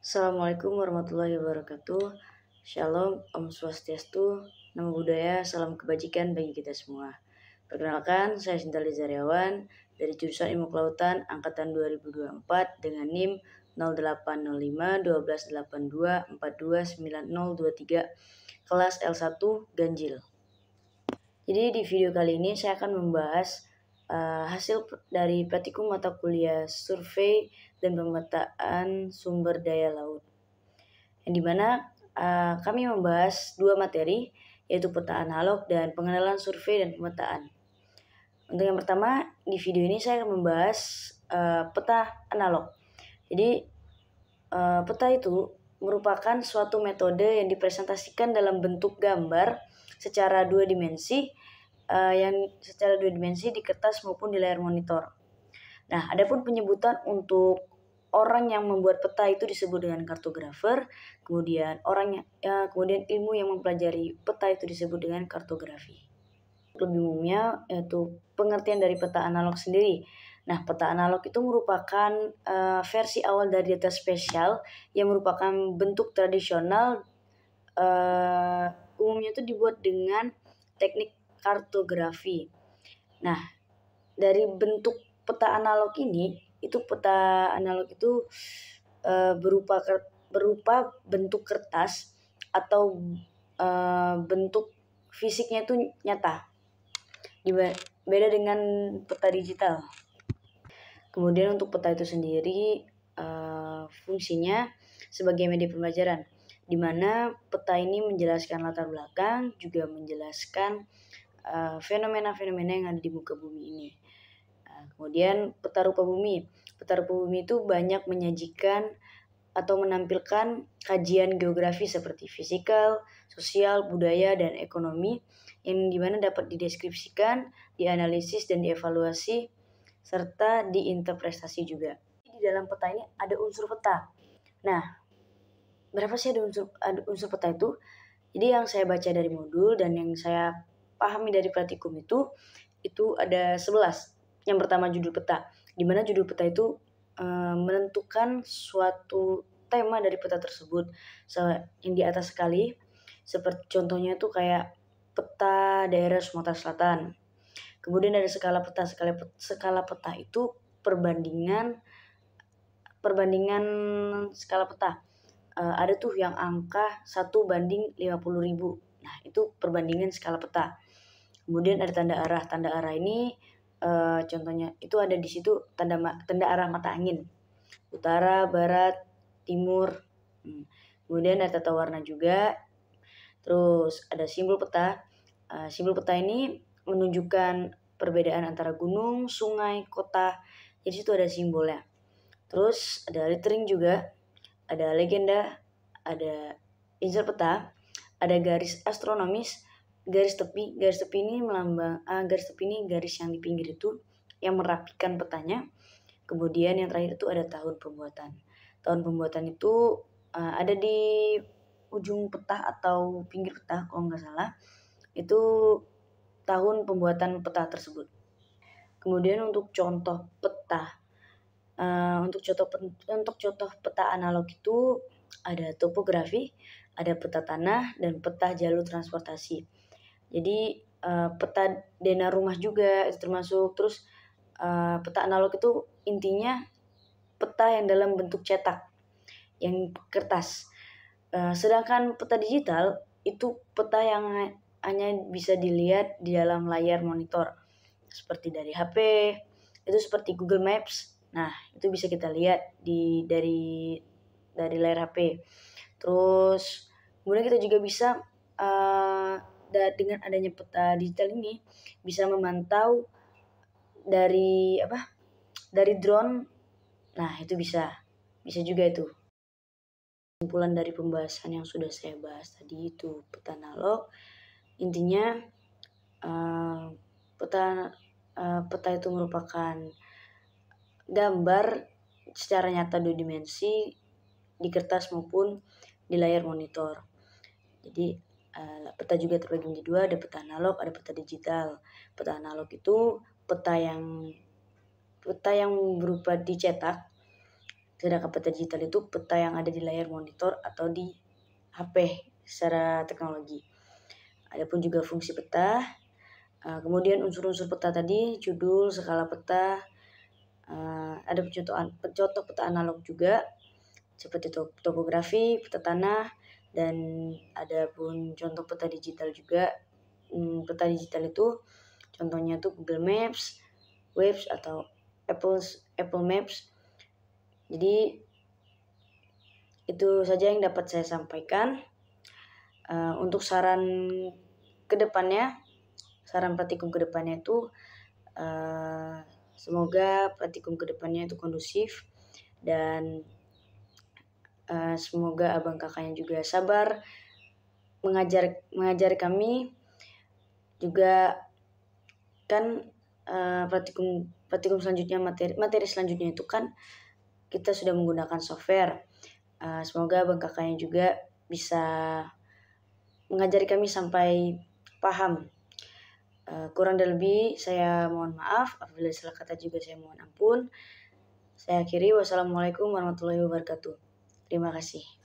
Assalamualaikum warahmatullahi wabarakatuh. Shalom, Om Swastiastu, Namo Buddhaya, salam kebajikan bagi kita semua. Perkenalkan, saya Sinta Lizariawan dari jurusan Ilmu Kelautan angkatan 2024 dengan NIM 0805 1282 429023 kelas L1 Ganjil. Jadi di video kali ini saya akan membahas hasil dari praktikum mata kuliah survei dan pemetaan sumber daya laut, yang dimana kami membahas dua materi, yaitu peta analog dan pengenalan survei dan pemetaan. Untuk yang pertama, di video ini saya akan membahas peta analog. Jadi peta itu merupakan suatu metode yang dipresentasikan dalam bentuk gambar secara dua dimensi, di kertas maupun di layar monitor. Nah, adapun penyebutan untuk orang yang membuat peta itu disebut dengan kartografer, kemudian ilmu yang mempelajari peta itu disebut dengan kartografi. Lebih umumnya yaitu pengertian dari peta analog sendiri. Nah, peta analog itu merupakan versi awal dari data spesial yang merupakan bentuk tradisional, umumnya itu dibuat dengan teknik kartografi. Nah, dari bentuk peta analog ini, peta analog itu berupa bentuk kertas atau bentuk fisiknya itu nyata. Beda dengan peta digital. Kemudian untuk peta itu sendiri fungsinya sebagai media pembelajaran, di mana peta ini menjelaskan latar belakang, juga menjelaskan fenomena-fenomena yang ada di muka bumi ini. Kemudian peta rupa bumi. Peta rupa bumi itu banyak menyajikan atau menampilkan kajian geografi seperti fisikal, sosial, budaya, dan ekonomi, yang dimana dapat dideskripsikan, dianalisis, dan dievaluasi, serta diinterpretasi juga. Di dalam peta ini ada unsur peta. Nah, berapa sih ada unsur peta itu? Jadi yang saya baca dari modul dan yang saya pahami dari praktikum itu ada 11. Yang pertama judul peta, di mana judul peta itu menentukan suatu tema dari peta tersebut. Yang di atas sekali, seperti contohnya itu kayak peta daerah Sumatera Selatan. Kemudian ada skala peta. Skala peta itu perbandingan skala peta. Ada tuh yang angka 1:50.000. Nah, itu perbandingan skala peta. Kemudian ada tanda arah. Tanda arah ini contohnya itu ada di situ tanda arah mata angin, utara, barat, timur. Kemudian ada tata warna juga. Terus ada simbol peta. Simbol peta ini menunjukkan perbedaan antara gunung, sungai, kota. Jadi situ ada simbolnya. Terus ada lettering juga, ada legenda, ada insert peta, ada garis astronomis, garis tepi. Garis tepi ini garis yang di pinggir itu yang merapikan petanya. Kemudian yang terakhir itu ada tahun pembuatan. Tahun pembuatan itu ada di ujung peta atau pinggir peta kalau nggak salah. Itu tahun pembuatan peta tersebut. Kemudian untuk contoh peta, untuk contoh peta analog itu ada topografi, ada peta tanah, dan peta jalur transportasi. Jadi peta dena rumah juga itu termasuk. Terus peta analog itu intinya peta yang dalam bentuk cetak, yang kertas. Sedangkan peta digital itu peta yang hanya bisa dilihat di dalam layar monitor, seperti dari HP, itu seperti Google Maps. Nah, itu bisa kita lihat dari layar HP. Terus kemudian kita juga bisa dengan adanya peta digital ini bisa memantau dari drone. Nah, itu bisa juga itu. Kesimpulan dari pembahasan yang sudah saya bahas tadi itu peta analog, intinya peta itu merupakan gambar secara nyata dua dimensi di kertas maupun di layar monitor. Jadi peta juga terbagi menjadi dua, ada peta analog, ada peta digital. Peta analog itu peta yang berupa dicetak, Sedangkan peta digital itu peta yang ada di layar monitor atau di HP secara teknologi. Adapun juga fungsi peta, kemudian unsur-unsur peta tadi, judul, skala peta, ada contoh peta analog juga, seperti topografi, peta tanah, dan ada pun contoh peta digital juga. Peta digital itu contohnya tuh Google Maps, Waves atau Apple Maps. Jadi itu saja yang dapat saya sampaikan. Untuk saran kedepannya, saran praktikum kedepannya itu semoga praktikum kedepannya itu kondusif, dan semoga abang kakaknya juga sabar mengajar kami. Juga kan praktikum selanjutnya, materi selanjutnya itu kan kita sudah menggunakan software. Semoga abang kakaknya juga bisa mengajari kami sampai paham. Kurang dan lebih saya mohon maaf, apabila salah kata juga saya mohon ampun. Saya akhiri, wassalamualaikum warahmatullahi wabarakatuh. Terima kasih.